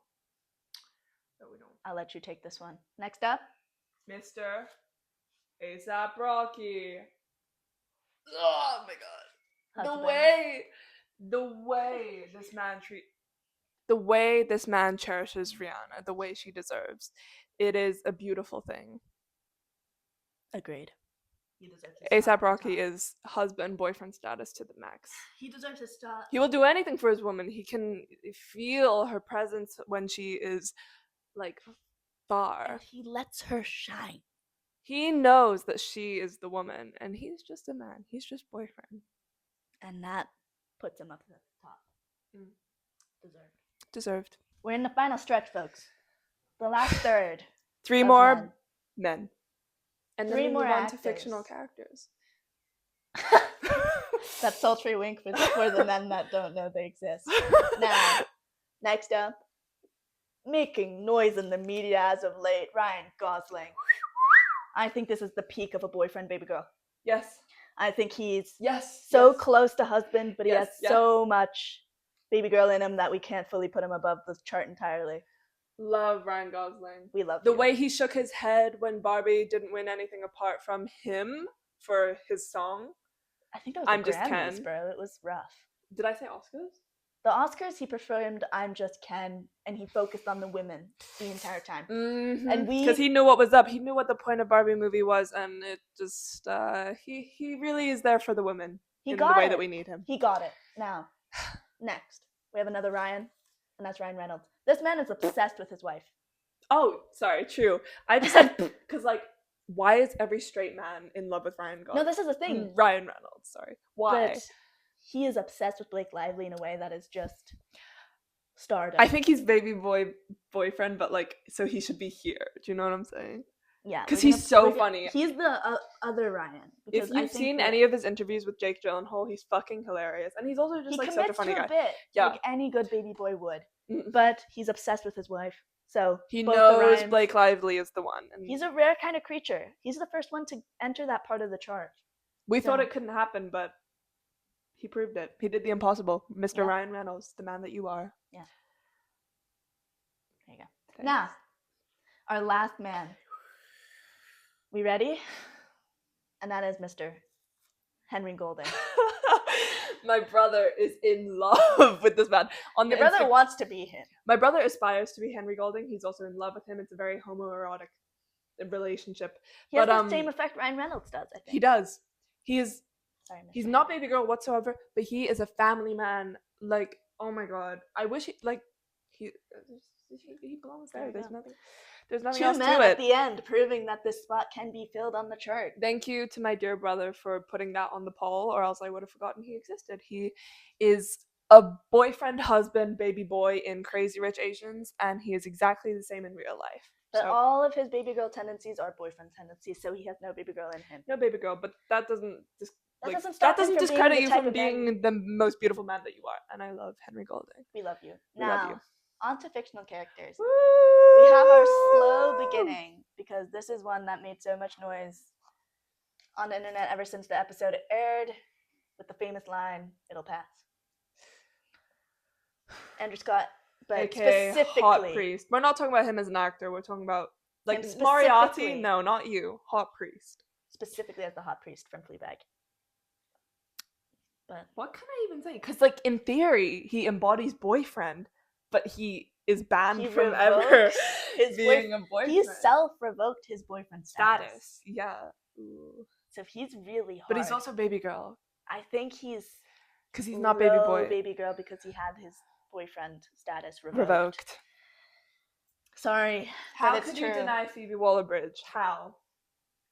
I'll let you take this one. Next up, Mr. A$AP Rocky. Oh my god. The way this man cherishes Rihanna, the way she deserves. It is a beautiful thing. Agreed. A$AP Rocky is husband boyfriend status to the max. He deserves his stop. He will do anything for his woman. He can feel her presence when she is like far. And he lets her shine. He knows that she is the woman, and he's just a man. He's just boyfriend. And that puts him up to the top. Deserved. We're in the final stretch, folks. The last third. 3 more men. And then 3 we more move on actors. to fictional characters. That sultry wink for the men that don't know they exist. Now, next up, making noise in the media as of late, Ryan Gosling. I think this is the peak of a boyfriend baby girl. Yes. I think he's so close to husband, but he has so much baby girl in him that we can't fully put him above the chart entirely. Love Ryan Gosling. We love the way he shook his head when Barbie didn't win anything apart from him for his song. I think that was the Grammys, bro. It was rough. Did I say Oscars? The Oscars, he performed "I'm Just Ken," and he focused on the women the entire time. Mm-hmm. And because he knew what was up, he knew what the point of Barbie movie was, and it just he really is there for the women in the way that we need him. He got it. Now, next we have another Ryan, and that's Ryan Reynolds. This man is obsessed with his wife. Oh, sorry, true. I just said because why is every straight man in love with Ryan Gosling? No, this is the thing. Ryan Reynolds, sorry. Why? But he is obsessed with Blake Lively in a way that is just stardom. I think he's baby boyfriend, but so he should be here. Do you know what I'm saying? Yeah. Because he's so funny. He's the other Ryan. If you've seen any of his interviews with Jake Gyllenhaal, he's fucking hilarious. And he's also just such a funny guy. He commits to a bit, like any good baby boy would. Mm. But he's obsessed with his wife. So he knows Blake Lively is the one. And he's a rare kind of creature. He's the first one to enter that part of the chart. We thought it couldn't happen, but he proved it. He did the impossible. Mr. Ryan Reynolds, the man that you are. Yeah. There you go. Thanks. Now, our last man. We ready? And that is Mr. Henry Golding. My brother is in love with this man. Your brother wants to be him. My brother aspires to be Henry Golding. He's also in love with him. It's a very homoerotic relationship. He has the same effect Ryan Reynolds does, I think. He does. He's not baby girl whatsoever, but he is a family man. Oh my god. I wish he belongs there. There's nothing else to it. 2 men at the end proving that this spot can be filled on the chart. Thank you to my dear brother for putting that on the poll, or else I would have forgotten he existed. He is a boyfriend, husband, baby boy in Crazy Rich Asians, and he is exactly the same in real life. But all of his baby girl tendencies are boyfriend tendencies, so he has no baby girl in him. No baby girl, but that doesn't discredit you from being the most beautiful man that you are. And I love Henry Golding. We love you. Love you. On to fictional characters. Woo! We have our slow beginning, because this is one that made so much noise on the internet ever since the episode aired, with the famous line, "It'll pass." Andrew Scott, but AKA specifically... Hot Priest. We're not talking about him as an actor. We're talking about, Moriarty. No, not you. Hot Priest. Specifically as the Hot Priest from Fleabag. But what can I even say? Because, in theory, he embodies boyfriend, but he is banned from ever being a boyfriend. He self-revoked his boyfriend status. Yeah. Ooh. So he's really hard. But he's also baby girl. I think he's... Because he's not baby boy. Baby girl because he had his boyfriend status revoked. Sorry. How could you deny Phoebe Waller-Bridge? How?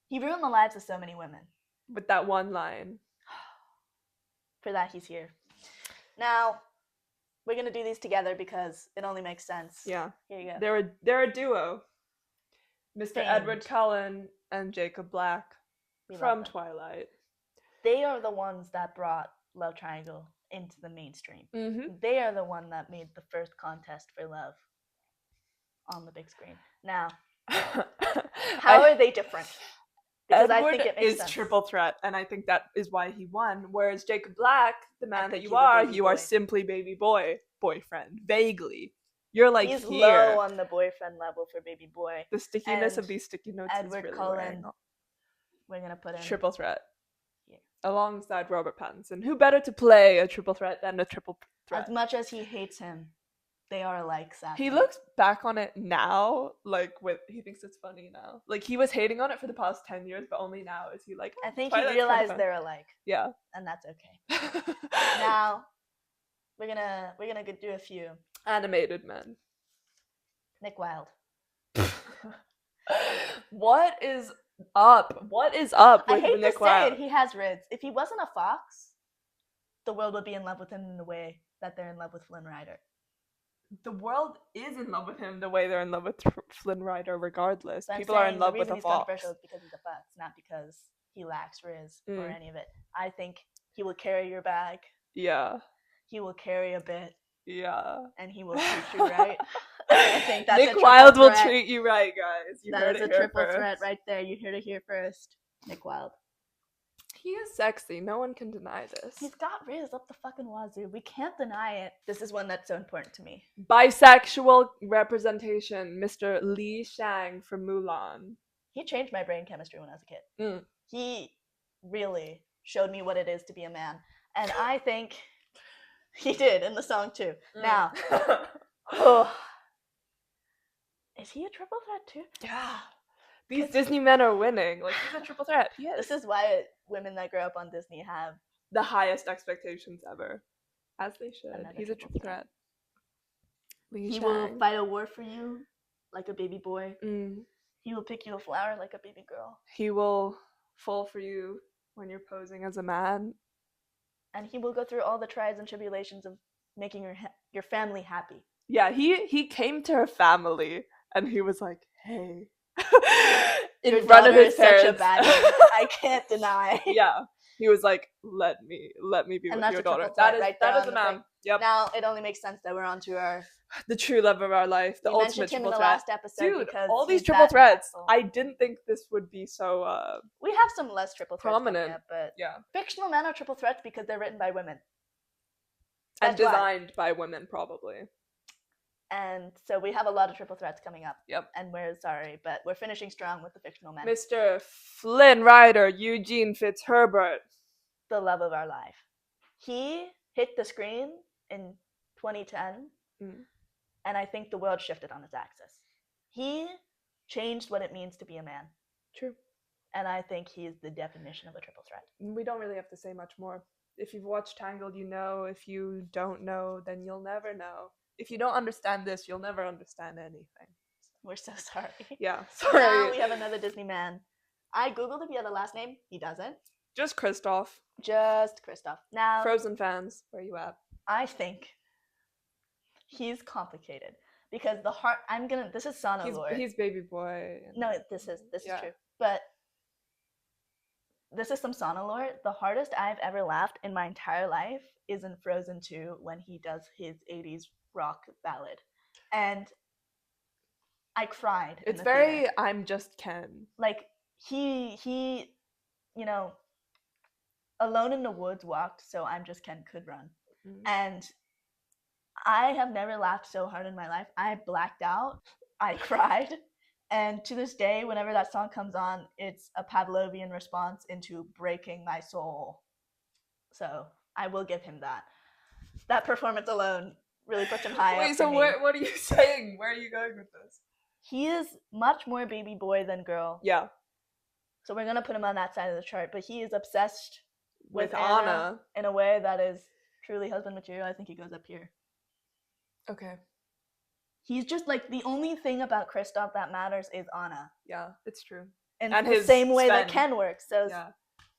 He ruined the lives of so many women. With that one line. For that, he's here. Now, we're going to do these together because it only makes sense. Yeah. Here you go. They're a duo. Mr. Edward Cullen and Jacob Black from Twilight. They are the ones that brought Love Triangle into the mainstream. Mm-hmm. They are the one that made the first contest for love on the big screen. Now, How are they different? Because Edward I think it makes is sense. triple threat, and I think that is why he won. Whereas Jacob Black, the man that think you he's a are, baby you are boy. simply baby boy, boyfriend. Vaguely. You're like He's here. low on the boyfriend level for baby boy. The stickiness And of these sticky notes Edward is really Cullen, wearing off. we're gonna put him Triple threat. here. Alongside Robert Pattinson. Who better to play a triple threat than a triple threat? As much as he hates him, they are alike, sadly. He looks back on it now, like he thinks it's funny now. Like he was hating on it for the past 10 years, but only now is he like, I think Twilight's he kind of realized fun. they're alike. Yeah. And that's okay. Now we're gonna do a few. Animated men. Nick Wilde. What is up? What is up with I hate Nick to say Wilde? it, he has rids. If he wasn't a fox, the world would be in love with him in the way that they're in love with Flynn Rider. The world is in love with him the way they're in love with Flynn Rider, regardless. So People are in love with a the reason he's fox. controversial is because he's a fox, not because he lacks riz or any of it. I think he will carry your bag. Yeah. He will carry a bit. Yeah. And he will treat you right. I think that's Nick a Wilde will threat. treat you right, guys. You That heard is it a here triple first. threat right there. You heard it here first. Nick Wilde. He is sexy. No one can deny this. He's got riz up the fucking wazoo. We can't deny it. This is one that's so important to me. Bisexual representation. Mr. Li Shang from Mulan. He changed my brain chemistry when I was a kid. Mm. He really showed me what it is to be a man. And I think he did in the song too. Now, is he a triple threat too? Yeah. These Disney men are winning. Like, he's a triple threat. He is. This is why women that grow up on Disney have the highest expectations ever. As they should. Another He's a triple triple threat. Li He Shang. will fight a war for you like a baby boy. Mm. He will pick you a flower like a baby girl. He will fall for you when you're posing as a man. And he will go through all the trials and tribulations of making your family happy. Yeah, he came to her family and he was like, hey. Your In front of his daughter is such parents. a baddie. I can't deny. Yeah. He was like, let me be And with that's your a daughter. triple That threat is right there that is on a the man. thing. Yep. Now it only makes sense that we're on to our The true love of our life. The we ultimate mentioned him in triple the threat. last episode Dude, because all these he's triple that threats. impactful. I didn't think this would be so We have some less triple threats prominent. coming up, but Yeah. fictional men are triple threats because they're written by women. And That's why. designed by women, probably. And so we have a lot of triple threats coming up. Yep. And we're sorry, but we're finishing strong with the fictional men. Mr. Flynn Rider, Eugene Fitzherbert. The love of our life. He hit the screen in 2010, and I think the world shifted on its axis. He changed what it means to be a man. True. And I think he is the definition of a triple threat. We don't really have to say much more. If you've watched Tangled, you know. If you don't know, then you'll never know. If you don't understand this, you'll never understand anything. We're so sorry. Yeah, sorry. Now we have another Disney man. I googled if he had a last name. He doesn't. Just Kristoff. Just Kristoff. Now, Frozen fans, where you at? I think he's complicated because the heart. This is Sana lore. He's baby boy. No, this is Yeah. true. But this is some Sana lore. The hardest I've ever laughed in my entire life is in Frozen 2 when he does his 80s rock ballad. And I cried. It's in the very theater. I'm just Ken. Like he you know, Alone in the Woods walked so I'm just Ken could run. And I have never laughed so hard in my life. I blacked out. I cried. And to this day, whenever that song comes on, it's a Pavlovian response into breaking my soul. So I will give him that. That performance alone really puts him high up. Wait, so for me. what are you saying? Where are you going with this? He is much more baby boy than girl. Yeah. So we're going to put him on that side of the chart. But he is obsessed With Anna Anna. in a way that is truly husband material. I think he goes up here. Okay. He's just like, the only thing about Kristoff that matters is Anna. Yeah, it's true. And And the his same way that Sven. Ken works. So Yeah.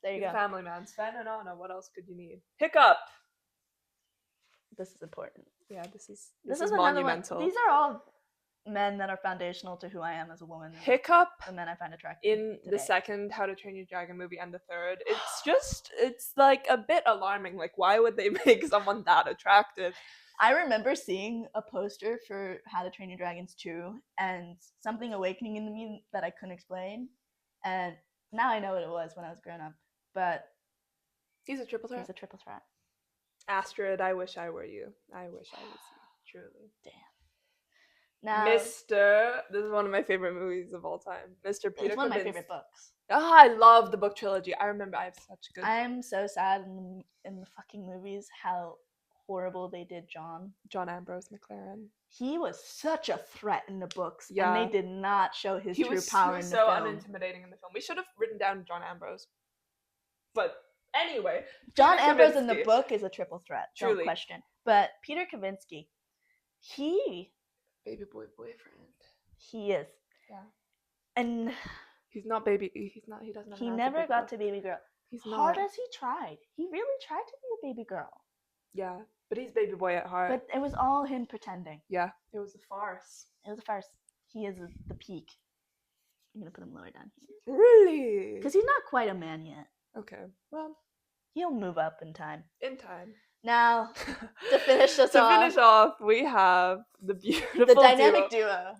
there you He's go. a family man. Sven and Anna, what else could you need? Hiccup! This is important. Yeah, this is another monumental. One. These are all men that are foundational to who I am as a woman. Hiccup The men I find attractive. in today. the second How to Train Your Dragon movie and the third, it's like a bit alarming. Like, why would they make someone that attractive? I remember seeing a poster for How to Train Your Dragons 2 and something awakening in me that I couldn't explain. And now I know what it was when I was grown up. But He's a triple threat. he's a triple threat. Astrid, I wish I were you. I wish I was you. Truly. Damn. Now, Mr. This is one of my favorite movies of all time. Mr. Peter it's one of my Kavins- favorite books. Ah, I love the book trilogy. I remember I have such good... I'm so sad in the fucking movies how horrible they did John. John Ambrose McLaren. He was such a threat in the books, Yeah. and they did not show his true He power was in the so film. unintimidating in the film. We should have written down John Ambrose. But anyway, John Peter Ambrose in the Kavinsky. book is a triple threat, no Truly. question. But Peter Kavinsky, he baby boy boyfriend. is. Yeah. And He's not baby. He doesn't have he an ounce of never baby got girl. to baby girl. He's Hard not. as he tried. He really tried to be a baby girl. Yeah, but he's baby boy at heart. But it was all him pretending. Yeah, it was a farce. It was a farce. He is the peak. I'm going to put him lower down here. Really? Because he's not quite a man yet. Okay, well, He'll move up in time. in time. Now, to finish us to off, finish off, we have the beautiful the dynamic duo.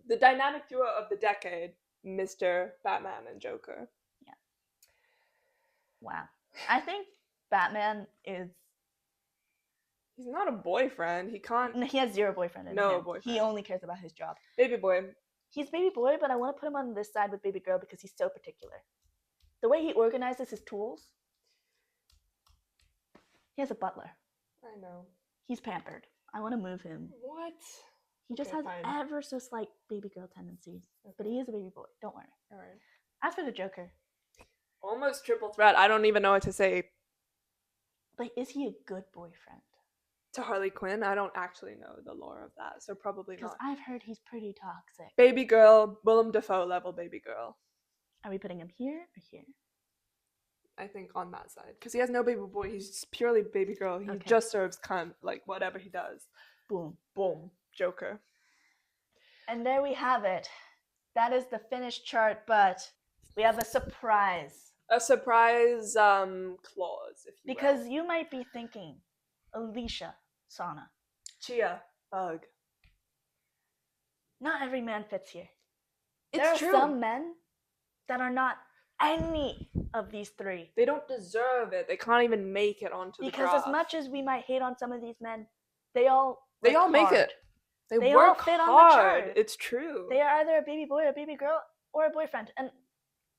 the dynamic duo of the decade, Mr. Batman and Joker. Yeah. Wow. I think Batman is... He's not a boyfriend. He can't. He has zero boyfriend in No him. boyfriend. He only cares about his job. Baby boy. He's baby boy, but I want to put him on this side with baby girl because he's so particular. The way he organizes his tools. He has a butler. I know. He's pampered. I want to move him. What? He just Okay, has fine. ever so slight baby girl tendencies. But he is a baby boy. Don't worry. All right. As for the Joker, Almost triple threat. I don't even know what to say but is he a good boyfriend? to Harley Quinn. I don't actually know the lore of that, so probably Because not. I've heard he's pretty toxic. Baby girl, Willem Dafoe level baby girl. Are we putting him here or here? I think on that side. Because he has no baby boy. He's just purely baby girl. He Okay. just serves cunt, like whatever he does. Boom. Boom. Joker. And there we have it. That is the finished chart, but we have a surprise. A surprise clause, if you Because will. you might be thinking, Alicia, Sana, chiaandbug. not every man fits here. It's There are true. some men that are not any of these three. They don't deserve it. They can't even make it onto the Because graph. as much as we might hate on some of these men, they all They work all make hard. it. They They all work fit on the hard. chart. It's true. They are either a baby boy, a baby girl, or a boyfriend. And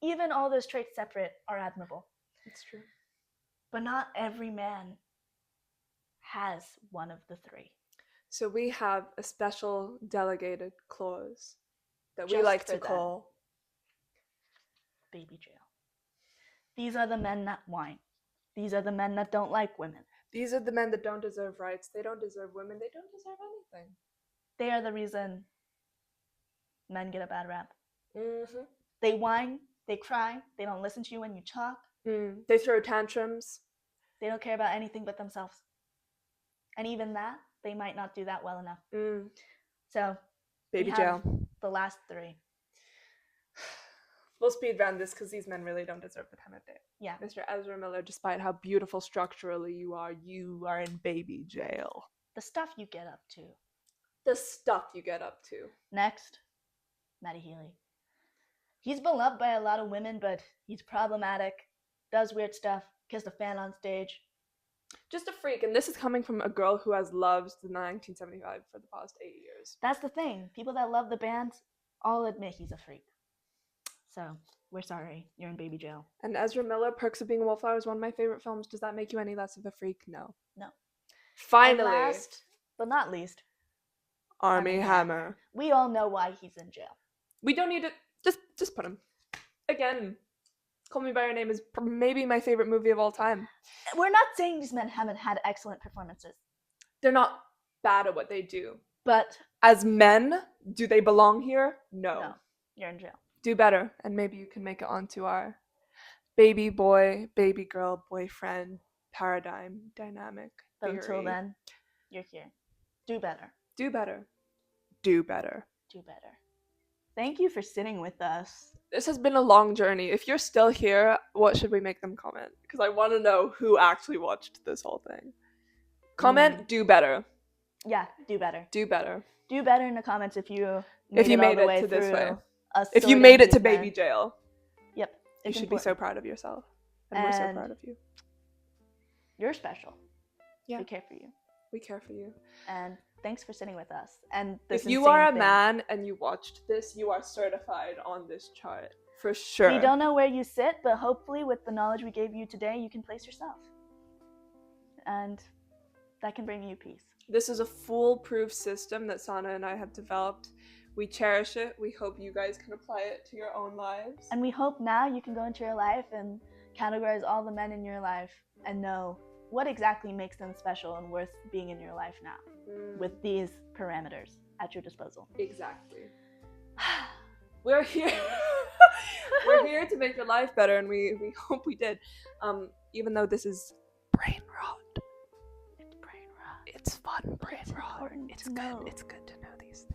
even all those traits separate are admirable. It's true. But not every man has one of the three. So we have a special delegated clause that we Just like for to them. call Baby jail. These are the men that whine. These are the men that don't like women. these are the men that don't deserve rights. They don't deserve women. They don't deserve anything. They are the reason men get a bad rap. Mm-hmm. They whine, they cry, they don't listen to you when you talk, They throw tantrums. they don't care about anything but themselves. And even that, they might not do that well enough. So, Baby we jail. have the last three. We'll speed round this because these men really don't deserve the time of day. Yeah. Mr. Ezra Miller, despite how beautiful structurally you are in baby jail. The stuff you get up to. The stuff you get up to. Next, Matty Healy. He's beloved by a lot of women, but he's problematic, does weird stuff, kissed a fan on stage. Just a freak, and this is coming from a girl who has loved the 1975 for the past 8 years. That's the thing. People that love the band all admit he's a freak. So, we're sorry. You're in baby jail. And Ezra Miller, Perks of Being a Wallflower is one of my favorite films. Does that make you any less of a freak? No. No. Finally, And last, but not least, Army Armie Hammer. we all know why he's in jail. We don't need to just put him. Again, Call Me by Your Name is maybe my favorite movie of all time. We're not saying these men haven't had excellent performances, They're not bad at what they do. but As men, do they belong here? no, you're in jail. Do better, and maybe you can make it onto our baby boy, baby girl, boyfriend paradigm dynamic But theory. until then, you're here. Do better. Do better. Do better. Do better. Thank you for sitting with us. This has been a long journey. If you're still here, what should we make them comment? Because I want to know who actually watched this whole thing. Comment, do better. Yeah, do better. Do better. Do better in the comments if you If you all made the it way to this through way. us If you sorting made it to these men. baby jail. Yep. You should be so proud of yourself. And we're so proud of you. You're special. Yeah. We care for you. We care for you. And thanks for sitting with us. And this if you are a man and you watched this, you are certified on this chart. For sure. We don't know where you sit, but hopefully with the knowledge we gave you today, you can place yourself. And that can bring you peace. This is a foolproof system that Sana and I have developed. We cherish it. We hope you guys can apply it to your own lives. And we hope now you can go into your life and categorize all the men in your life and know what exactly makes them special and worth being in your life now with these parameters at your disposal. Exactly. We're here. We're here to make your life better, and we hope we did. Even though this is brain rot. It's brain rot. It's fun brain rot. It's good. Know. It's good to know these things.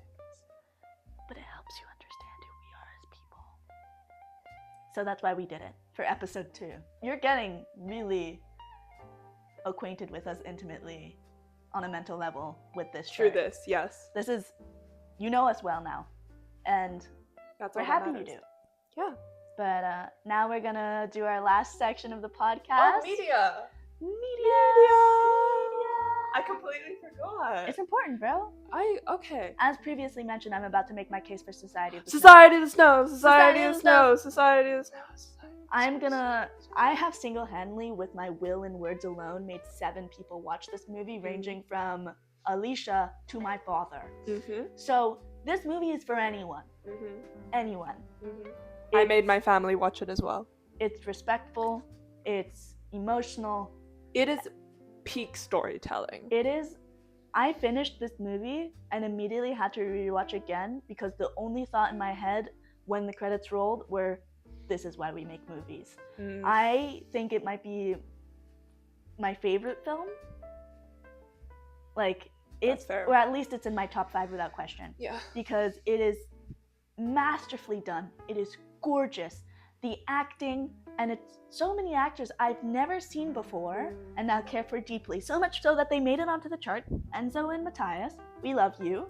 But it helps you understand who we are as people. So that's why we did it for episode 2. You're getting really acquainted with us intimately on a mental level with this show. Through this, yes. This is, you know us well now. And That's we're happy you do. Yeah. But now we're gonna do our last section of the podcast. Oh, media. Media. I completely forgot. It's important, bro. Okay. As previously mentioned, I'm about to make my case for Society of the Society of the Snow. Society of the Snow. Society of the Snow. I have single-handedly, with my will and words alone, made 7 people watch this movie, ranging from Alicia to my father. Mm-hmm. So this movie is for anyone. Mm-hmm. Anyone. Mm-hmm. I made my family watch it as well. It's respectful. It's emotional. It is peak storytelling. It is. I finished this movie and immediately had to rewatch again because the only thought in my head when the credits rolled were, this is why we make movies. I think it might be my favorite film. Like, it's fair. Or at least it's in my top 5 without question. Yeah. Because it is masterfully done. It is gorgeous. The acting, and it's so many actors I've never seen before and now care for deeply. So much so that they made it onto the chart. Enzo and Matthias, we love you.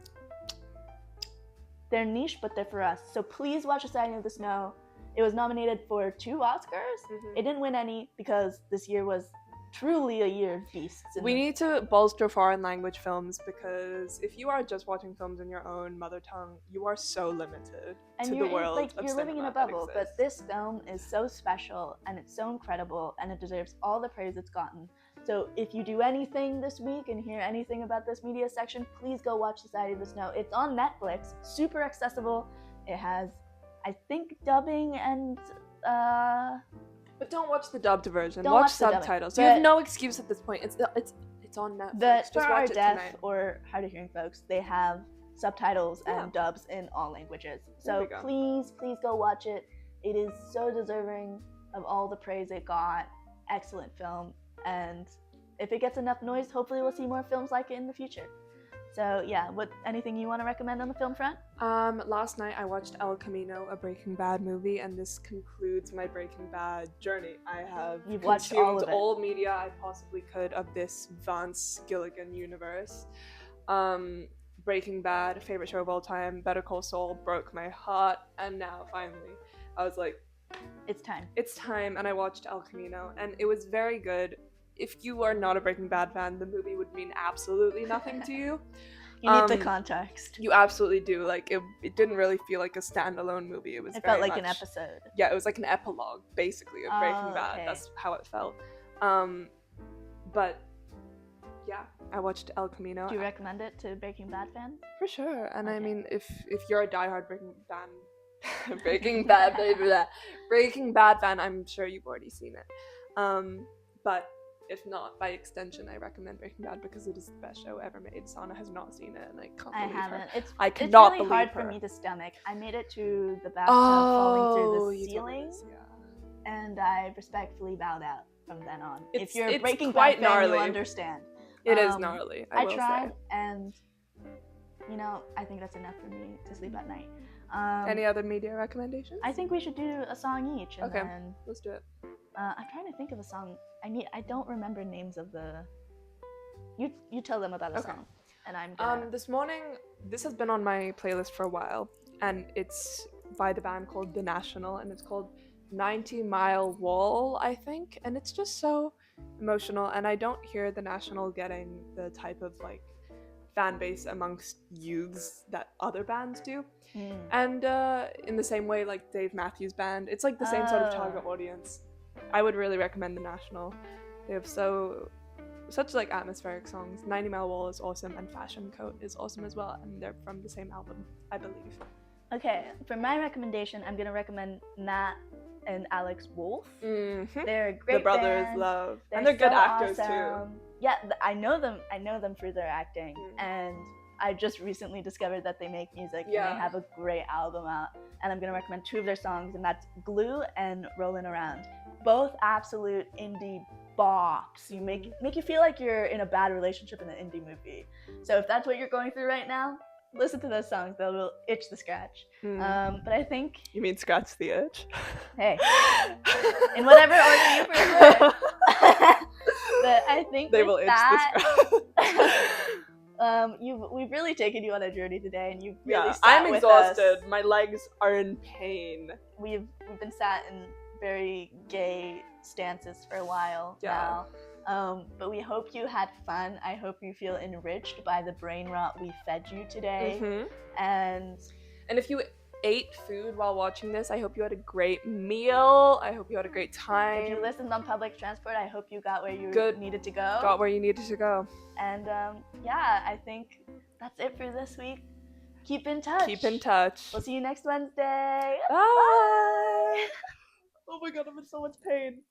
They're niche, but they're for us. So please watch Society of the Snow. It was nominated for 2 Oscars. It didn't win any because this year was truly a year of beasts. We need to bolster foreign language films because if you are just watching films in your own mother tongue, you are so limited to the world of cinema. You're living in a bubble, but this film is so special and it's so incredible and it deserves all the praise it's gotten. So if you do anything this week and hear anything about this media section, please go watch Society of the Snow. It's on Netflix, super accessible. It has, I think, dubbing and But don't watch the dubbed version. Watch subtitles. You have no excuse at this point. It's on Netflix. For our deaf or hard of hearing folks, they have subtitles and dubs in all languages. So please go watch it. It is so deserving of all the praise it got. Excellent film. And if it gets enough noise, hopefully we'll see more films like it in the future. So yeah, anything you want to recommend on the film front? Last night I watched El Camino, a Breaking Bad movie, and this concludes my Breaking Bad journey. I have consumed all media I possibly could of this Vance Gilligan universe. Breaking Bad, favorite show of all time, Better Call Saul broke my heart, and now finally I was like, it's time. It's time, and I watched El Camino, and it was very good. If you are not a Breaking Bad fan, the movie would mean absolutely nothing to you. You need the context. You absolutely do. Like, it didn't really feel like a standalone movie. It felt like an episode. Yeah, it was like an epilogue, basically, of Breaking Bad. Okay. That's how it felt. But, yeah, I watched El Camino. Do you recommend it to Breaking Bad fans? For sure. And okay. I mean, if you're a diehard Breaking Bad fan, I'm sure you've already seen it. But if not, by extension, I recommend Breaking Bad because it is the best show ever made. Sana has not seen it, and I can't believe haven't. Her. It's really hard for me to stomach. I made it to the bathtub falling through the ceiling, and I respectfully bowed out from then on. If you're a Breaking Bad fan, you'll understand. It is gnarly. I will tried, say. And I think that's enough for me to sleep at night. Any other media recommendations? I think we should do a song each. And okay, then, let's do it. I'm trying to think of a song. I don't remember names of the. You tell them about a song. And I'm gonna... This morning, this has been on my playlist for a while, and it's by the band called The National, and it's called 90 Mile Wall, I think, and it's just so emotional, and I don't hear The National getting the type of, like, fan base amongst youths that other bands do. And in the same way, like Dave Matthews Band, it's like the same sort of target audience. I would really recommend The National. They have such like atmospheric songs. 90 Mile Wall is awesome, and Fashion Coat is awesome as well, and they're from the same album, I believe. Okay, for my recommendation, I'm gonna recommend Nat and Alex Wolf. They're a great The brothers band. love, and they're good so actors awesome. too. Yeah, I know them through their acting, and I just recently discovered that they make music, and they have a great album out, and I'm gonna recommend 2 of their songs, and that's Glue and Rollin' Around. Both absolute indie bops. You make you feel like you're in a bad relationship in an indie movie. So if that's what you're going through right now, listen to those songs. They will itch the scratch. But I think... You mean scratch the itch? Hey, in whatever order you prefer. But I think they will itch the scratch. We've really taken you on a journey today, and you've really sat I'm with exhausted. us. My legs are in pain. We've been sat in very gay stances for a while now. But we hope you had fun. I hope you feel enriched by the brain rot we fed you today. And if you ate food while watching this, I hope you had a great meal. I hope you had a great time. If you listened on public transport, I hope you got where you needed to go. Got where you needed to go. And I think that's it for this week. Keep in touch. Keep in touch. We'll see you next Wednesday. Bye. Oh my god, I'm in so much pain.